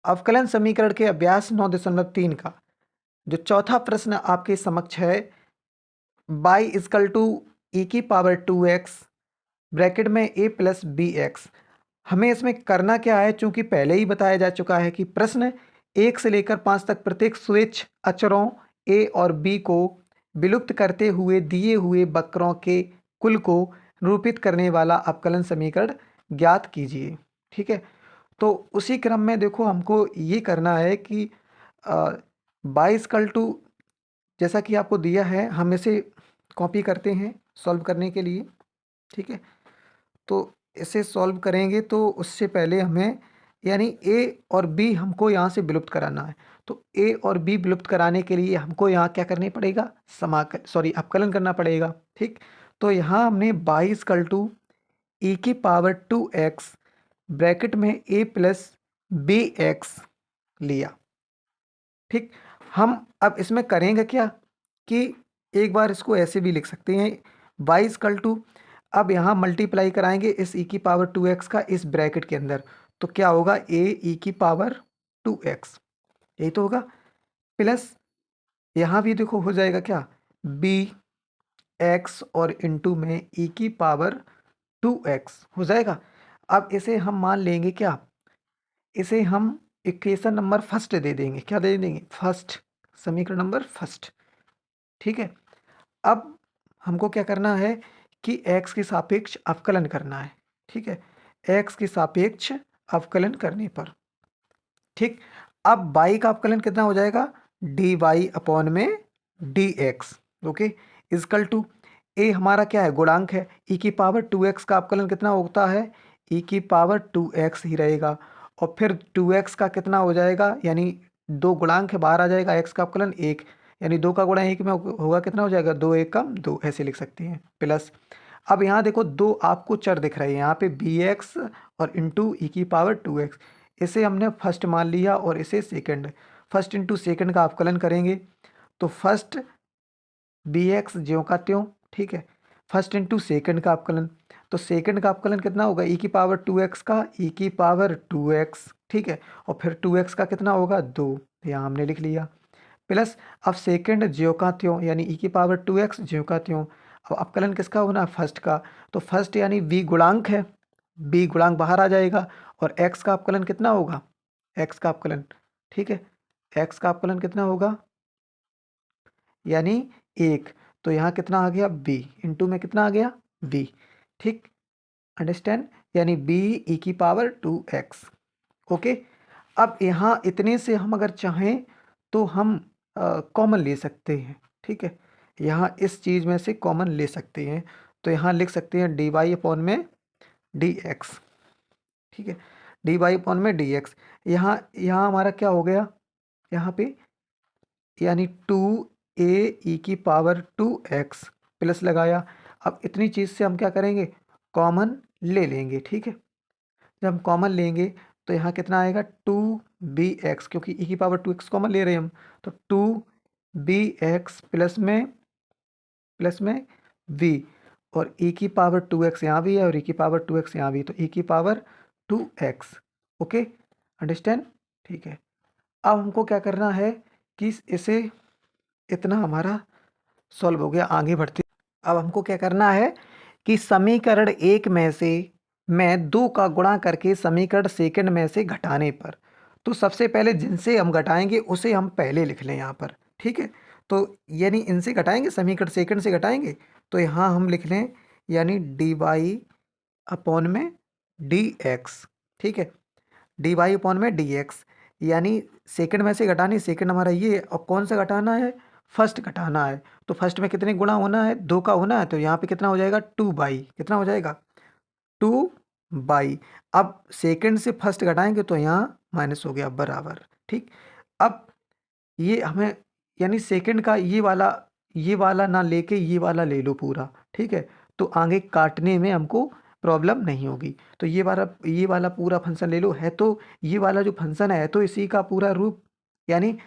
अवकलन समीकरण के अभ्यास 9.3 का जो चौथा प्रश्न आपके समक्ष है, y इजकल टू ई की पावर 2x ब्रैकेट में a प्लस बी एक्स। हमें इसमें करना क्या है, चूंकि पहले ही बताया जा चुका है कि प्रश्न 1 से लेकर 5 तक प्रत्येक स्वेच्छ अचरों a और b को विलुप्त करते हुए दिए हुए वक्रों के कुल को निरूपित करने वाला अवकलन समीकरण ज्ञात कीजिए। ठीक है, तो उसी क्रम में देखो हमको ये करना है कि बाई इजकल टू, जैसा कि आपको दिया है हम इसे कॉपी करते हैं सॉल्व करने के लिए। ठीक है, तो इसे सॉल्व करेंगे तो उससे पहले हमें यानी a और b हमको यहाँ से विलुप्त कराना है। तो a और b विलुप्त कराने के लिए हमको यहाँ क्या करनी पड़ेगा, अवकलन करना पड़ेगा। ठीक, तो यहाँ हमने बाई इजकल टू ई की पावर 2x ब्रैकेट में a प्लस बी एक्स लिया। ठीक, हम अब इसमें करेंगे क्या कि एक बार इसको ऐसे भी लिख सकते हैं, y इजकल टू, अब यहाँ मल्टीप्लाई कराएंगे इस e की पावर 2x का इस ब्रैकेट के अंदर, तो क्या होगा a e की पावर 2x, यही तो होगा, प्लस यहाँ भी देखो हो जाएगा क्या b x और इंटू में e की पावर 2x हो जाएगा। अब इसे हम मान लेंगे क्या, इसे हम इक्वेशन नंबर फर्स्ट दे देंगे, क्या दे देंगे, फर्स्ट, समीकरण नंबर फर्स्ट। ठीक है, अब हमको क्या करना है कि x के सापेक्ष अवकलन करना है। ठीक है, x के सापेक्ष अवकलन करने पर, ठीक, अब y का अवकलन कितना हो जाएगा, dy अपॉन में dx। Okay, is equal to a हमारा क्या है, गुणांक है, e की पावर 2x का अवकलन कितना होता है, e की पावर 2x ही रहेगा, और फिर 2x का कितना हो जाएगा, यानी दो गुणांक है बाहर आ जाएगा, x का अवकलन 1, यानी 2 का गुणा 1 में होगा कितना हो जाएगा, 2 1 कम 2, ऐसे लिख सकते हैं, प्लस अब यहाँ देखो दो आपको चर दिख रहे हैं यहाँ पे bx और इंटू ई की पावर 2x, इसे हमने फर्स्ट मान लिया और इसे सेकंड, फर्स्ट इंटू सेकंड का अवकलन करेंगे तो फर्स्ट bx ज्यों का त्यों। ठीक है, फर्स्ट इंटू सेकंड का अवकलन, तो सेकंड का अवकलन कितना होगा, ई की पावर 2x का ई की पावर 2x। ठीक है, और फिर 2x का कितना होगा 2, यहाँ हमने लिख लिया, प्लस अब सेकंड ज्यों का त्यों, यानी ई की पावर 2x ज्यों का त्यों। अब अवकलन किसका होना, फर्स्ट का, तो फर्स्ट यानी v गुणांक है, b गुणांक बाहर आ जाएगा, और x का अवकलन कितना होगा, x का अवकलन, ठीक है, x का अवकलन कितना होगा, यानी 1, तो यहाँ कितना आ गया b, इंटू में कितना आ गया b। ठीक, अंडरस्टैंड, यानी b ई की पावर 2x। ओके, अब यहाँ इतने से हम अगर चाहें तो हम कॉमन ले सकते हैं। ठीक है, यहाँ इस चीज़ में से कॉमन ले सकते हैं, तो यहाँ लिख सकते हैं डी वाई अपॉन में डी एक्स। ठीक है, डी वाई अपॉन में डी एक्स, यहाँ यहाँ हमारा क्या हो गया, यहाँ पे यानी 2a ई की पावर 2x प्लस लगाया। अब इतनी चीज़ से हम क्या करेंगे, कॉमन ले लेंगे। ठीक है, जब हम कॉमन लेंगे तो यहाँ कितना आएगा 2bx, क्योंकि e की पावर 2x कॉमन ले रहे हैं हम, तो 2bx प्लस में v, और e की पावर 2x यहाँ भी है और e की पावर 2x यहाँ भी, तो e की पावर 2x। Okay, understand. ठीक है, अब हमको क्या करना है कि इसे, इतना हमारा सॉल्व हो गया, आगे बढ़ते। अब हमको क्या करना है कि समीकरण 1 में से मैं 2 का गुणा करके समीकरण सेकंड में से घटाने पर, तो सबसे पहले जिनसे हम घटाएंगे उसे हम पहले लिख लें यहाँ पर। ठीक है, तो यानी इनसे घटाएंगे, समीकरण सेकंड से घटाएंगे, तो यहाँ हम लिख लें यानी डी वाई अपॉन में डी एक्स। ठीक है, डी वाई अपॉन में डी एक्स, यानी सेकंड में से घटानी, सेकंड हमारा ये है, और कौन सा घटाना है, फर्स्ट घटाना है, तो फर्स्ट में कितने गुणा होना है, 2 का होना है, तो यहाँ पे कितना हो जाएगा 2 बाई, कितना हो जाएगा 2 बाई। अब सेकंड से फर्स्ट घटाएंगे तो यहाँ माइनस हो गया बराबर। ठीक, अब ये हमें यानी सेकंड का ये वाला ना लेके ये वाला ले लो पूरा। ठीक है, तो आगे काटने में हमको प्रॉब्लम नहीं होगी, तो ये वाला पूरा फंक्शन ले लो, है तो ये वाला जो फंक्शन है तो इसी का पूरा रूप, यानी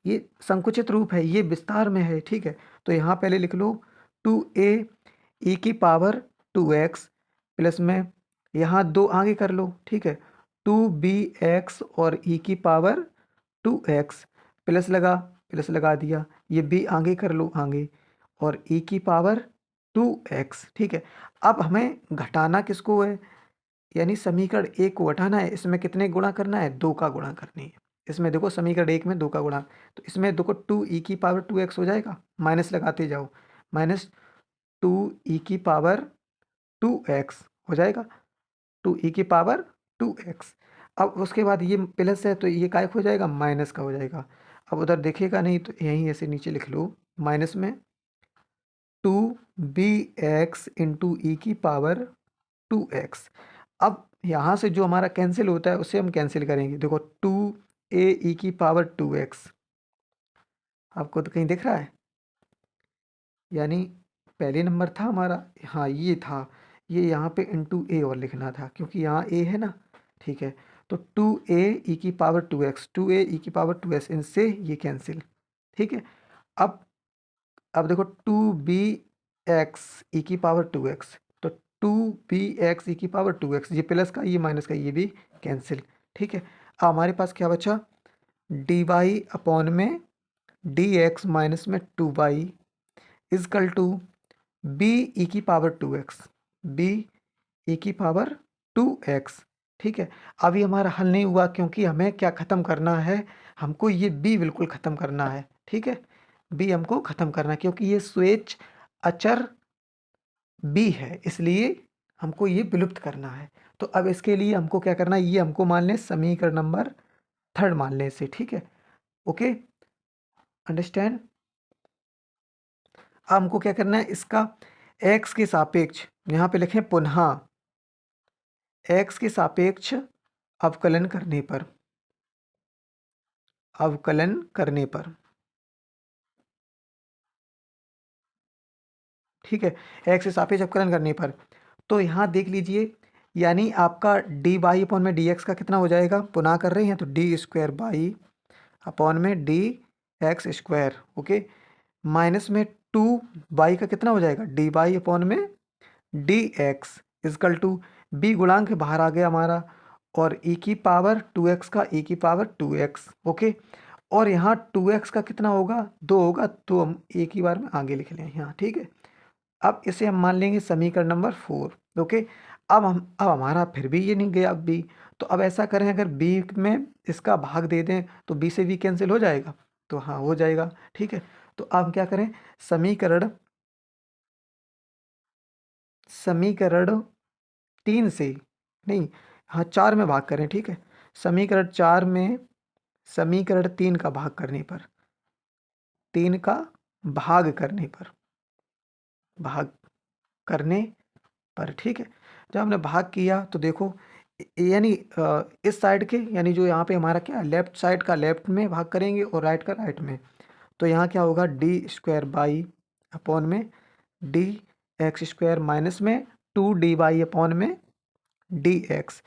ये संकुचित रूप है, ये विस्तार में है। ठीक है, तो यहाँ पहले लिख लो 2a ई की पावर 2x प्लस में यहाँ 2 आगे कर लो। ठीक है, 2bx और e की पावर 2x प्लस लगा दिया, ये b आगे कर लो आगे, और e की पावर 2x। ठीक है, अब हमें घटाना किसको है, यानी समीकरण एक को घटाना है। इसमें कितने गुणा करना है, 2 का गुणा करनी है। इसमें देखो समीकरण एक में 2 का गुणा, तो इसमें देखो 2e की पावर 2x हो जाएगा, माइनस लगाते जाओ, माइनस 2e की पावर 2x हो जाएगा, 2e की पावर 2x। अब उसके बाद ये प्लस है तो ये काय हो जाएगा, माइनस का हो जाएगा। अब उधर देखेगा नहीं तो यहीं ऐसे नीचे लिख लो, माइनस में 2bx इंटू ई की पावर 2x। अब यहाँ से जो हमारा कैंसिल होता है उसे हम कैंसिल करेंगे। देखो 2a ई की पावर 2x, आपको तो कहीं दिख रहा है, यानी पहले नंबर था हमारा, हाँ ये था, ये यहाँ पे इंटू ए और लिखना था क्योंकि यहाँ ए है ना। ठीक है, तो 2a ई की पावर 2x, 2a ई की पावर 2x, इनसे ये कैंसिल। ठीक है, अब देखो 2bx ई की पावर 2x, तो 2bx ई की पावर 2x, ये प्लस का ये माइनस का ये भी कैंसिल। ठीक है, अब हमारे पास क्या बचा, dy अपॉन में dx माइनस में 2y इजकल टू b ई की पावर 2x, b ई की पावर 2x। ठीक है, अभी हमारा हल नहीं हुआ क्योंकि हमें क्या ख़त्म करना है, हमको ये b बिल्कुल ख़त्म करना है। ठीक है, b हमको ख़त्म करना है क्योंकि ये स्वेच्छ अचर b है, इसलिए हमको ये विलुप्त करना है। तो अब इसके लिए हमको क्या करना है, ये हमको मान लें समीकरण नंबर 3 मान लें इसे। ठीक है, ओके, अंडरस्टैंड। अब हमको क्या करना है, इसका x के सापेक्ष यहाँ पे लिखें पुनः, x के सापेक्ष अवकलन करने पर, अवकलन करने पर, ठीक है, x के सापेक्ष अवकलन करने पर, तो यहाँ देख लीजिए, यानी आपका डी बाई अपॉन में डी एक्स का कितना हो जाएगा, पुनः कर रहे हैं तो डी स्क्वायर बाई अपॉन में D x square, okay, minus में 2 बाई का कितना हो जाएगा, डी बाई अपॉन में D X is equal to B गुणांक बाहर आ गया हमारा, और e की पावर 2x का e की पावर 2x, ओके, और यहाँ 2x का कितना होगा, 2 होगा, तो हम एक ही बार में आगे लिख लें यहाँ। ठीक है, अब इसे हम मान लेंगे समीकरण नंबर 4, ओके। अब हमारा फिर भी ये नहीं गया अब बी, तो अब ऐसा करें, अगर बी में इसका भाग दे दें तो बी से बी कैंसिल हो जाएगा, तो हाँ हो जाएगा। ठीक है, तो अब हम क्या करें, समीकरण समीकरण 3 से नहीं, हाँ 4 में भाग करें। ठीक है, समीकरण 4 में समीकरण 3 का भाग करने पर, 3 का भाग करने पर, भाग करने पर, ठीक है, जब हमने भाग किया तो देखो यानी इस साइड के, यानी जो यहाँ पे हमारा क्या लेफ्ट साइड का लेफ्ट में भाग करेंगे और राइट का राइट में, तो यहाँ क्या होगा, डी स्क्वायर बाई अपॉन में डी एक्स स्क्वायर माइनस में 2 dy अपॉन में डी एक्स।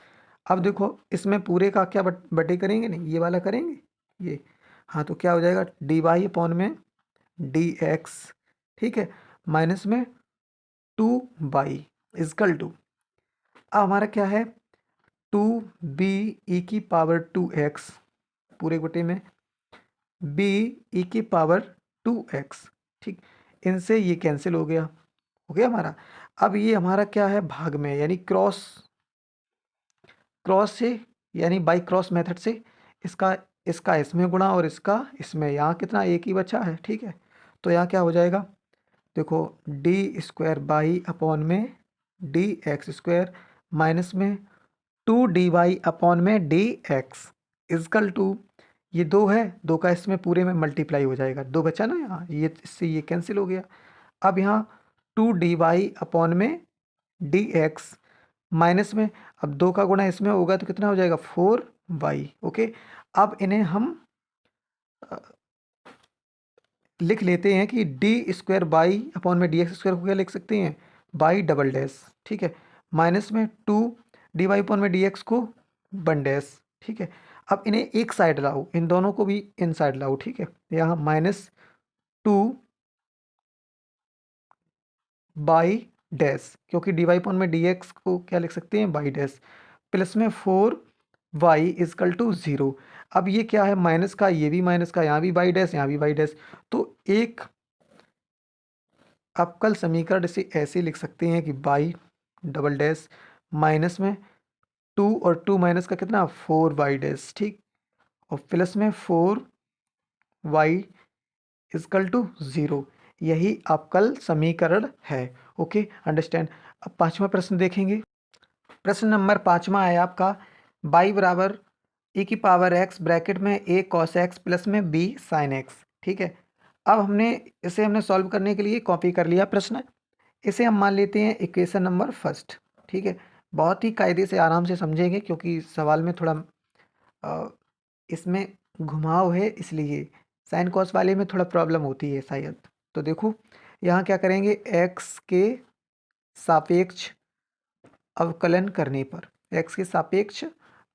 अब देखो इसमें पूरे का क्या बटे करेंगे, नहीं ये वाला करेंगे ये, हाँ तो क्या हो जाएगा, डी वाई अपॉन में डी एक्स, ठीक है, माइनस में 2 बाई इजकल टू, अब हमारा क्या है, 2b ई की पावर 2x पूरे बटे में b ई की पावर 2x, ठीक, इनसे ये कैंसिल हो गया हमारा। अब ये हमारा क्या है, भाग में, यानी क्रॉस से, यानी बाई क्रॉस मेथड से इसका इसका इसमें गुणा और इसका इसमें, यहाँ कितना एक ही बचा है। ठीक है, तो यहाँ क्या हो जाएगा, देखो डी स्क्वायर बाई अपॉन में डी एक्स स्क्वायर माइनस में 2 dy अपॉन में डी एक्स इजकल टू, ये 2 है, 2 का इसमें पूरे में मल्टीप्लाई हो जाएगा, 2 बचा ना यहाँ, ये इससे ये कैंसिल हो गया। अब यहाँ 2 dy अपॉन में डी एक्स माइनस में, अब 2 का गुणा इसमें होगा तो कितना हो जाएगा, 4y, ओके। अब इन्हें हम अ, लिख लेते हैं कि डी स्क्वायर बाई अपॉन में डी एक्स स्क्वायर को क्या लिख सकते हैं, बाई डबल डैश, ठीक है, माइनस में 2 dy अपॉन में डी एक्स को 1 डैश, ठीक है। अब इन्हें एक साइड लाओ, इन दोनों को भी इन साइड लाओ, ठीक है, यहाँ -2 बाई डैश, क्योंकि डी वाई अपॉन में डी एक्स को क्या लिख सकते हैं, बाई डैश, प्लस में 4 वाई इजकल टू 0। अब ये क्या है, माइनस का, ये भी माइनस का, यहाँ भी वाई डैश, यहाँ भी वाई डैश। तो एक अवकल समीकरण इसे ऐसे लिख सकते हैं कि वाई डबल डैश माइनस में 2 और 2 माइनस का कितना 4 वाई डैश, ठीक, और प्लस में 4 वाई इजकल टू 0। यही अवकल समीकरण है। Okay, understand. अब पांचवा प्रश्न देखेंगे। प्रश्न नंबर पांचवा है आपका, बाई बराबर e की पावर x ब्रैकेट में a cos x प्लस में b sin x, ठीक है। अब हमने सॉल्व करने के लिए कॉपी कर लिया प्रश्न। इसे हम मान लेते हैं इक्वेशन नंबर फर्स्ट, ठीक है। बहुत ही कायदे से आराम से समझेंगे क्योंकि सवाल में थोड़ा इसमें घुमाव है, इसलिए साइन कॉस वाले में थोड़ा प्रॉब्लम होती है शायद। तो देखो यहाँ क्या करेंगे, x के सापेक्ष अवकलन करने पर, x के सापेक्ष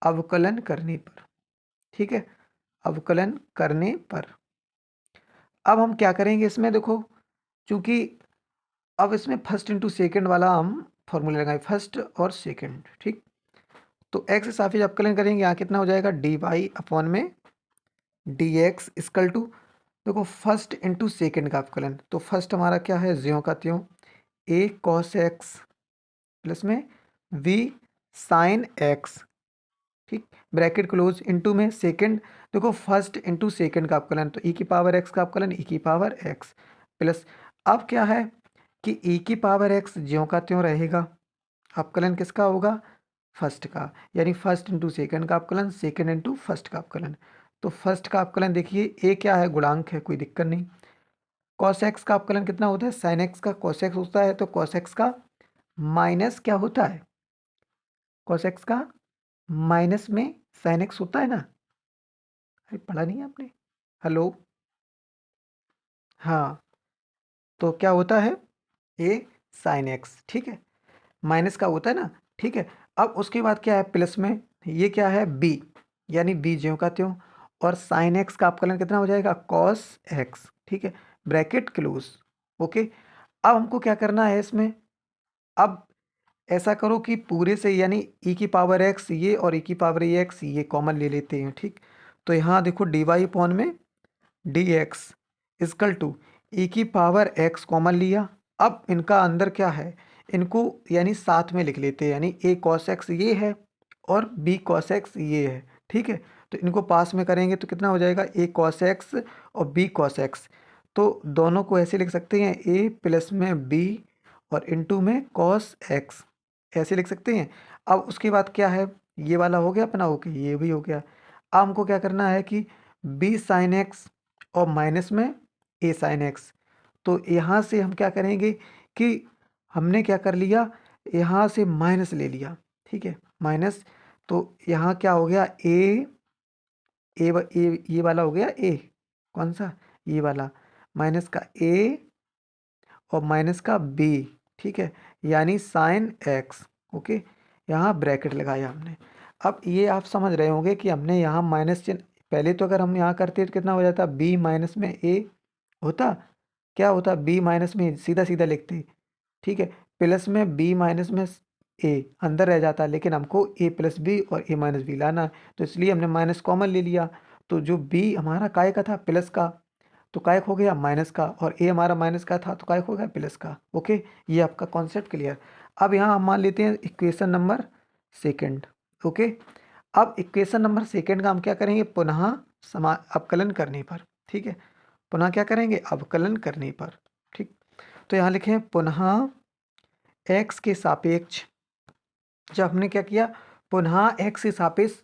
अवकलन करने पर, ठीक है, अवकलन करने पर। अब हम क्या करेंगे इसमें, देखो चूंकि अब इसमें फर्स्ट इंटू सेकेंड वाला हम फॉर्मूला लगाएं, फर्स्ट और सेकेंड, ठीक। तो x के सापेक्ष अवकलन करेंगे, यहाँ कितना हो जाएगा डी वाई अपॉन में डी एक्स इक्वल टू, देखो फर्स्ट इंटू सेकेंड का अवकलन, तो फर्स्ट हमारा क्या है, ज्यों का त्यों a cos x प्लस में v sin x, ठीक, ब्रैकेट क्लोज, इंटू में सेकंड, देखो फर्स्ट इंटू सेकंड का अवकलन, तो e की पावर x का अवकलन e की पावर x प्लस, अब क्या है कि e की पावर x ज्यों का त्यों रहेगा, अवकलन किसका होगा, फर्स्ट का, यानी फर्स्ट इंटू सेकंड का अवकलन, सेकंड इंटू फर्स्ट का अवकलन। तो फर्स्ट का अवकलन देखिए a क्या है, गुणांक है, कोई दिक्कत नहीं। cos x का अवकलन कितना होता है, sin x का cos x होता है, तो cos x का माइनस क्या होता है, cos x का माइनस में sin x होता है ना, अरे पढ़ा नहीं आपने, हेलो, हाँ, तो क्या होता है a sin x, ठीक है, माइनस का होता है ना, ठीक है। अब उसके बाद क्या है प्लस में, ये क्या है b, यानी b ज्यों का त्यों, और sin x का अवकलन कितना हो जाएगा cos x, ठीक है, ब्रैकेट क्लोज। ओके, अब हमको क्या करना है इसमें, अब ऐसा करो कि पूरे से यानी e की पावर x ये और e की पावर x ये कॉमन ले लेते हैं, ठीक। तो यहाँ देखो डी वाई अपॉन में D X is equal to e की पावर x कॉमन लिया। अब इनका अंदर क्या है, इनको यानी साथ में लिख लेते हैं, यानी a cos x ये है और b cos x ये है, ठीक है। तो इनको पास में करेंगे तो कितना हो जाएगा a cos x और b cos x, तो दोनों को ऐसे लिख सकते हैं a प्लस में b और इंटू में cos x, ऐसे लिख सकते हैं। अब उसके बाद क्या है, ये वाला हो गया अपना, ओके ये भी हो गया। अब हमको क्या करना है कि b sin x और माइनस में a sin x, तो यहाँ से हम क्या करेंगे कि हमने क्या कर लिया, यहाँ से माइनस ले लिया, ठीक है, माइनस, तो यहाँ क्या हो गया ये वाला हो गया a, कौन सा, ये वाला, माइनस का a और माइनस का b, ठीक है, यानी साइन x। ओके, यहाँ ब्रैकेट लगाया हमने। अब ये आप समझ रहे होंगे कि हमने यहाँ माइनस चिन्ह, पहले तो अगर हम यहाँ करते तो कितना हो जाता, b माइनस में a होता, क्या होता, b माइनस में सीधा सीधा लिखते, ठीक है, प्लस में b माइनस में a अंदर रह जाता, लेकिन हमको a प्लस बी और a माइनस बी लाना है, तो इसलिए हमने माइनस कॉमन ले लिया। तो जो b हमारा काय का था प्लस का, तो काय हो गया माइनस का, और a हमारा माइनस का था तो काय हो गया प्लस का। ओके, ये आपका कॉन्सेप्ट क्लियर। अब यहाँ हम मान लेते हैं इक्वेशन नंबर सेकंड। ओके, अब इक्वेशन नंबर सेकंड का हम क्या करेंगे, पुनः अवकलन करने पर, ठीक है, पुनः क्या करेंगे, अवकलन करने पर, ठीक। तो यहाँ लिखें पुनः x के सापेक्ष, जब हमने क्या किया, पुनः x के सापेक्ष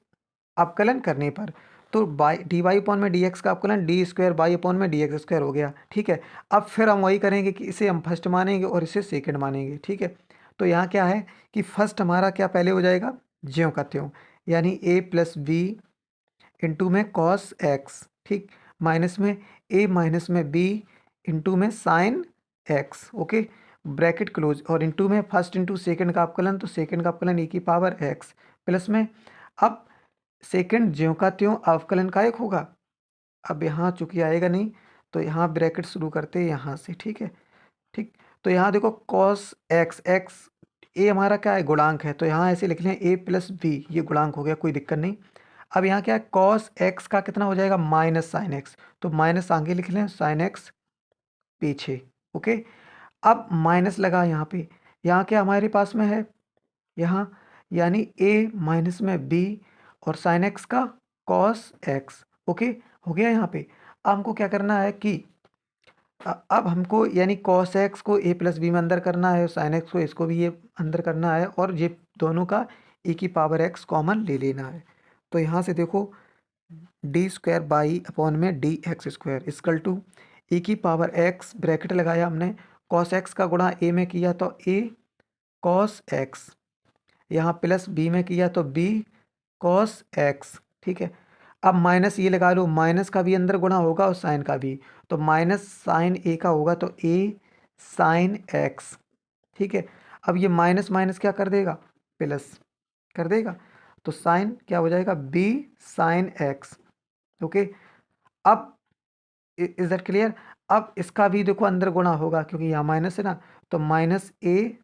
अवकलन करने पर, तो बाई डी वाई अपॉन में डी एक्स का अवकलन डी स्क्वायर वाई अपॉन में डी एक्स स्क्वायर हो गया, ठीक है। अब फिर हम वही करेंगे कि इसे हम फर्स्ट मानेंगे और इसे सेकंड मानेंगे, ठीक है। तो यहाँ क्या है कि फर्स्ट हमारा क्या पहले हो जाएगा, ज्यों का त्यों, यानी a प्लस बी इंटू में कॉस एक्स, ठीक, माइनस में a माइनस में b इंटू में sine x, okay, bracket close, और इंटू में फर्स्ट इंटू सेकंड का अवकलन, तो सेकंड का अवकलन e की पावर x प्लस में, अब सेकंड ज्यों का त्यों अवकलन का एक होगा, अब यहाँ चूंकि आएगा नहीं तो यहाँ ब्रैकेट शुरू करते हैं यहाँ से, ठीक है, ठीक। तो यहाँ देखो cos x, x ए हमारा क्या है, गुणांक है, तो यहाँ ऐसे लिख लें ए प्लस बी, ये गुणांक हो गया, कोई दिक्कत नहीं। अब यहाँ क्या है, कॉस एक्स का कितना हो जाएगा, माइनस साइन एक्स, तो माइनस आगे लिख लें, साइन एक्स पीछे। ओके, अब माइनस लगा यहाँ पे, यहाँ क्या हमारे पास में है, यहाँ यानी ए माइनस में बी और साइन एक्स का कॉस एक्स। ओके, हो गया यहाँ पे। अब हमको क्या करना है कि अब हमको यानी कॉस एक्स को ए प्लस बी में अंदर करना है, साइन एक्स को इसको भी ये अंदर करना है, और ये दोनों का ए की पावर एक्स कॉमन ले लेना है। तो यहाँ से देखो डी स्क्वायर बाई अपॉन में D x square equal to a की पावर एक्स, ब्रैकेट लगाया हमने, कॉस एक्स का गुणा ए में किया तो ए कॉस एक्स, यहाँ प्लस बी में किया तो बी कॉस एक्स। ठीक है, अब माइनस ये लगा लो, माइनस का भी अंदर गुणा होगा और साइन का भी, तो माइनस साइन ए का होगा तो ए साइन एक्स। ठीक है, अब ये माइनस माइनस क्या कर देगा, प्लस कर देगा, तो साइन क्या हो जाएगा, बी साइन एक्स। ओके, अब इज दैट क्लियर। अब इसका भी देखो अंदर गुणा होगा क्योंकि यहाँ माइनस है ना, तो माइनस ए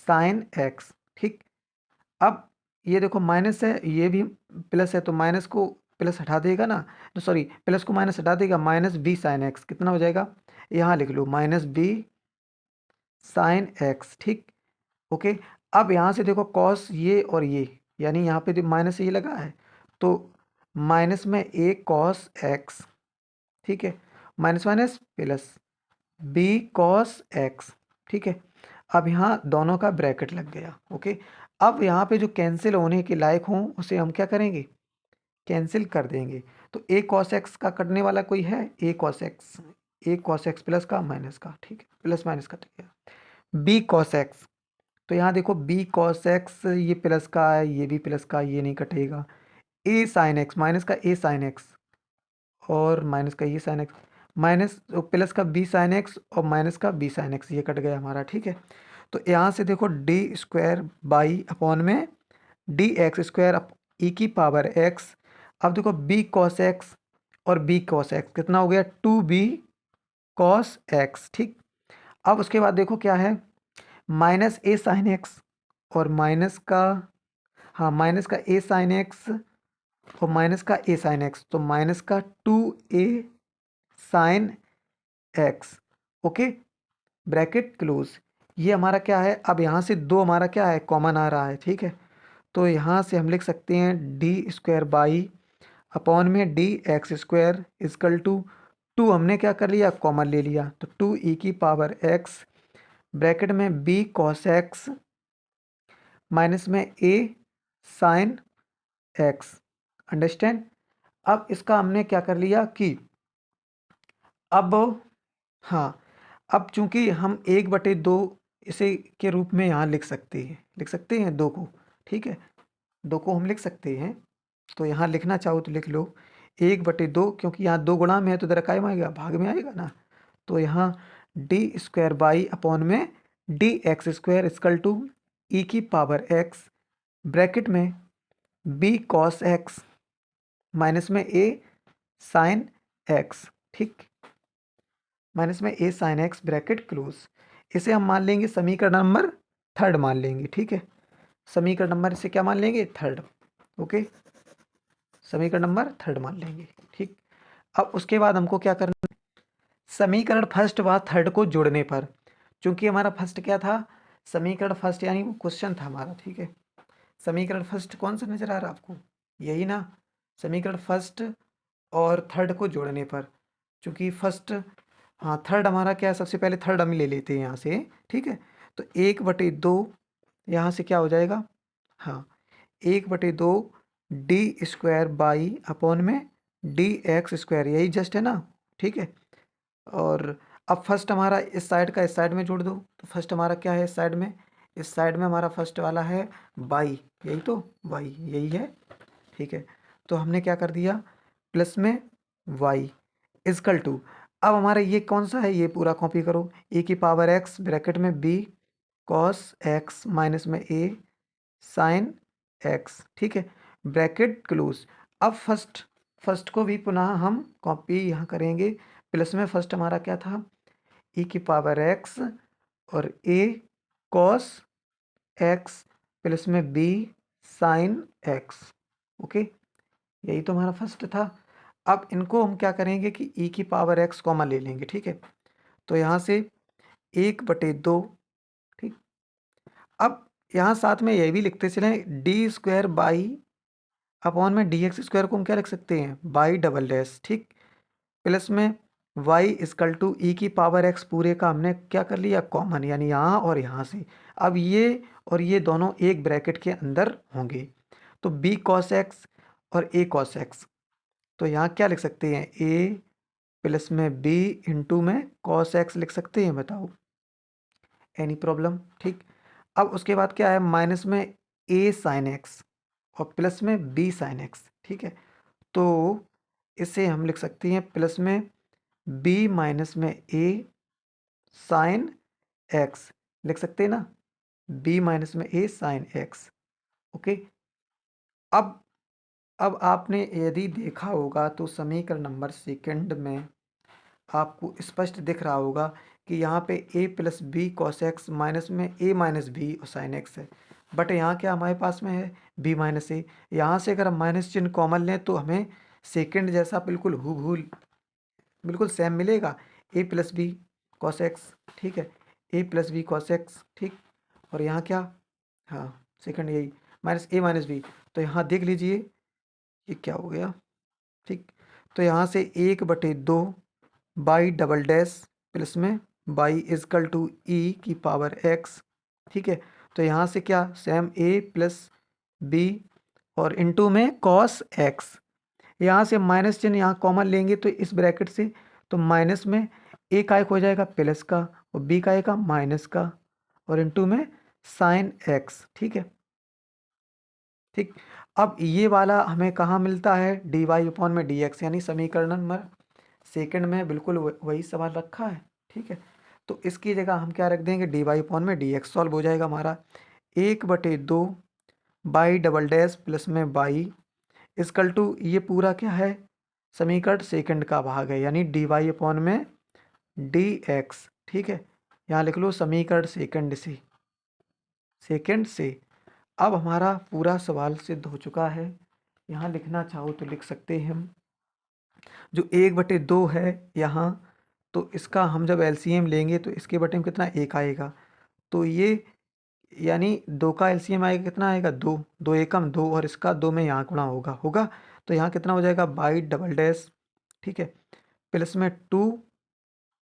साइन एक्स। ठीक, अब ये देखो माइनस है, ये भी प्लस है, तो माइनस को प्लस हटा देगा ना, तो सॉरी प्लस को माइनस हटा देगा, माइनस बी साइन एक्स कितना हो जाएगा, यहाँ लिख लो माइनस बी साइन एक्स। ठीक, ओके, अब यहाँ से देखो कॉस ये और ये, यानी यहाँ पे माइनस ये लगा है, तो माइनस में ए कॉस एक्स। ठीक है, minus minus plus B cos X. ठीक है, अब यहाँ दोनों का ब्रैकेट लग गया। ओके, अब यहाँ पे जो कैंसिल होने के लायक हों उसे हम क्या करेंगे, कैंसिल कर देंगे। तो ए कॉस एक्स का कटने वाला कोई है, ए कॉस एक्स प्लस का माइनस का, ठीक है, प्लस माइनस कट गया। बी कॉस एक्स, तो यहाँ देखो बी कॉस एक्स, ये प्लस का है, ये भी प्लस का, ये नहीं कटेगा। ए साइन एक्स, माइनस का ए साइन एक्स और माइनस का ये साइन एक्स, माइनस प्लस का बी साइन एक्स और माइनस का बी साइन एक्स, ये कट गया हमारा। ठीक है, तो यहाँ से देखो डी स्क्वायर बाई अपॉन में डी एक्स स्क्वायर ई की पावर एक्स। अब देखो बी कॉस एक्स और बी कॉस एक्स कितना हो गया, टू बी कॉस एक्स। ठीक, अब उसके बाद देखो क्या है, माइनस ए साइन एक्स और माइनस का, हाँ माइनस का ए साइन एक्स और माइनस का ए साइन एक्स, तो माइनस का two A sine X. Okay, bracket close, ये हमारा क्या है, अब यहाँ से दो हमारा क्या है, कॉमन आ रहा है। ठीक है, तो यहाँ से हम लिख सकते हैं डी स्क्वायर बाई अपॉन में D x square is equal to, to हमने क्या कर लिया, कॉमन ले लिया, तो टू ई की पावर एक्स ब्रैकेट में बी कॉस एक्स माइनस में ए साइन एक्स। अंडरस्टैंड। अब इसका हमने क्या कर लिया कि अब, हाँ, अब चूंकि हम 1/2 इसे के रूप में यहाँ लिख सकते हैं दो को। ठीक है, दो को हम लिख सकते हैं, तो यहाँ लिखना चाहो तो लिख लो 1/2, क्योंकि यहाँ दो गुणा में है तो इधर काय में आएगा, भाग में आएगा ना, तो यहाँ डी स्क्वायर बाई अपॉन में D x square equal to e की पावर एक्स ब्रैकेट में बी कॉस एक्स माइनस में ए साइन एक्स। ठीक, माइनस में a sine x bracket close, इसे हम मान लेंगे समीकरण नंबर थर्ड मान लेंगे। ठीक है, समीकरण नंबर इसे क्या मान लेंगे, थर्ड। ओके, समीकरण नंबर थर्ड मान लेंगे। ठीक, अब उसके बाद हमको क्या करना, समीकरण फर्स्ट व थर्ड को जोड़ने पर, चूंकि हमारा फर्स्ट क्या था, समीकरण फर्स्ट यानी वो क्वेश्चन था हमारा। ठीक है, समीकरण फर्स्ट कौन सा नजर आ रहा है आपको, यही ना, समीकरण फर्स्ट और थर्ड को जोड़ने पर, चूंकि फर्स्ट, हाँ थर्ड हमारा क्या है, सबसे पहले थर्ड हम ले लेते हैं यहाँ से। ठीक है, तो 1/2 यहाँ से क्या हो जाएगा, हाँ 1/2 डी स्क्वायर बाई अपॉन में डी एक्स स्क्वायर, यही जस्ट है ना। ठीक है, और अब फर्स्ट हमारा इस साइड का इस साइड में जोड़ दो, तो फर्स्ट हमारा क्या है, इस साइड में हमारा फर्स्ट वाला है बाई, यही तो वाई यही है। ठीक है, तो हमने क्या कर दिया, प्लस में वाई इजकल टू, अब हमारा ये कौन सा है, ये पूरा कॉपी करो, ए की पावर एक्स ब्रैकेट में बी कॉस एक्स माइनस में ए साइन एक्स। ठीक है, ब्रैकेट क्लोज। अब फर्स्ट को भी पुनः हम कॉपी यहाँ करेंगे, प्लस में फर्स्ट हमारा क्या था, ई की पावर एक्स और ए कॉस एक्स प्लस में बी साइन एक्स। ओके, यही तो हमारा फर्स्ट था। अब इनको हम क्या करेंगे कि ई की पावर एक्स कॉमन ले लेंगे, ठीक है। तो यहाँ से 1/2, ठीक। अब यहाँ साथ में यह भी लिखते चलें डी स्क्वायर बाई अपॉन में डी एक्स स्क्वायर को हम क्या लिख सकते हैं, बाई डबल डैश, ठीक। प्लस में y इजकल टू ई की पावर x पूरे का हमने क्या कर लिया, कॉमन, यानी यहाँ और यहाँ से। अब ये और ये दोनों एक ब्रैकेट के अंदर होंगे, तो b cos x और a cos x, तो यहाँ क्या लिख सकते हैं, a प्लस में b इंटू में cos x लिख सकते हैं, बताओ एनी प्रॉब्लम, ठीक। अब उसके बाद क्या है, माइनस में a साइन x और प्लस में b साइन x, ठीक है। तो इसे हम लिख सकते हैं प्लस में b माइनस में a साइन x लिख सकते हैं ना, b माइनस में a साइन x। ओके, अब आपने यदि देखा होगा तो समीकरण नंबर सेकंड में आपको स्पष्ट दिख रहा होगा कि यहाँ पे a plus B cos x minus में a माइनस बी और साइन एक्स है, बट यहाँ क्या हमारे पास में है, b माइनस ए। यहाँ से अगर हम माइनस चिन्ह कॉमन लें तो हमें सेकंड जैसा बिल्कुल हूबहू बिल्कुल सेम मिलेगा, ए प्लस बी कॉस एक्स, ठीक है, ए प्लस बी कॉस एक्स, ठीक। और यहाँ क्या, हाँ सेकंड यही माइनस ए माइनस बी, तो यहाँ देख लीजिए ये क्या हो गया, ठीक। तो यहाँ से 1/2 बाई डबल डैश प्लस में बाई इजकल टू ई की पावर एक्स, ठीक है। तो यहाँ से क्या, सेम ए प्लस बी और इनटू में कॉस एक्स, यहाँ से माइनस चिन्ह यहाँ कॉमन लेंगे तो इस ब्रैकेट से, तो माइनस में ए का एक हो जाएगा प्लस का और बी का एक का माइनस का और इनटू में साइन एक्स, ठीक है, ठीक। अब ये वाला हमें कहाँ मिलता है, डी वाई अपॉन में डी एक्स, यानी समीकरण नंबर सेकंड में बिल्कुल वही सवाल रखा है, ठीक है। तो इसकी जगह हम क्या रख देंगे, डी वाई अपॉन में डी एक्स, सॉल्व हो जाएगा हमारा 1/2 बाई डबल डैश प्लस में बाई इसकल टू ये पूरा क्या है, समीकरण सेकंड का भाग है, यानी डी वाई अपॉन में डी एक्स, ठीक है। यहाँ लिख लो समीकरण सेकंड से। अब हमारा पूरा सवाल सिद्ध हो चुका है, यहाँ लिखना चाहो तो लिख सकते हैं हम, जो 1/2 है यहाँ, तो इसका हम जब एलसीएम लेंगे तो इसके बटे में कितना, एक आएगा, तो ये यानी 2 का एलसीएम आएगा, कितना आएगा, 2, 2 एकम 2 और इसका 2 में यहाँ गुणा होगा, तो यहाँ कितना हो जाएगा, बाई डबल डैश, ठीक है, प्लस में 2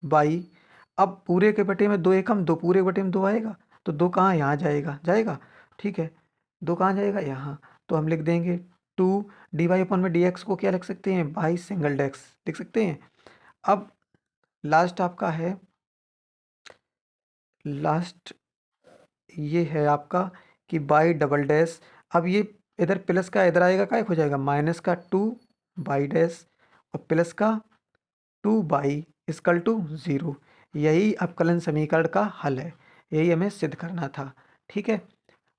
बाई, अब पूरे के बटे में 2 एकम 2, पूरे बटे में 2 आएगा, तो 2 कहाँ, यहाँ जाएगा, ठीक है, 2 कहाँ जाएगा, यहाँ, तो हम लिख देंगे 2 डी वाई अपॉन में डी एक्स को क्या लिख सकते हैं, बाई सिंगल डेक्स लिख सकते हैं। अब लास्ट आपका है, लास्ट ये है आपका कि बाई डबल डैश, अब ये इधर प्लस का इधर आएगा, क्या हो जाएगा, माइनस का 2 बाई डैश और प्लस का 2 बाई इसकल टू 0, यही अवकलन समीकरण का हल है, यही हमें सिद्ध करना था, ठीक है।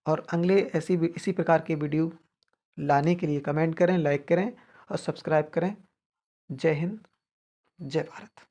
और अगले इसी प्रकार के वीडियो लाने के लिए कमेंट करें, लाइक करें और सब्सक्राइब करें। जय हिंद, जय भारत।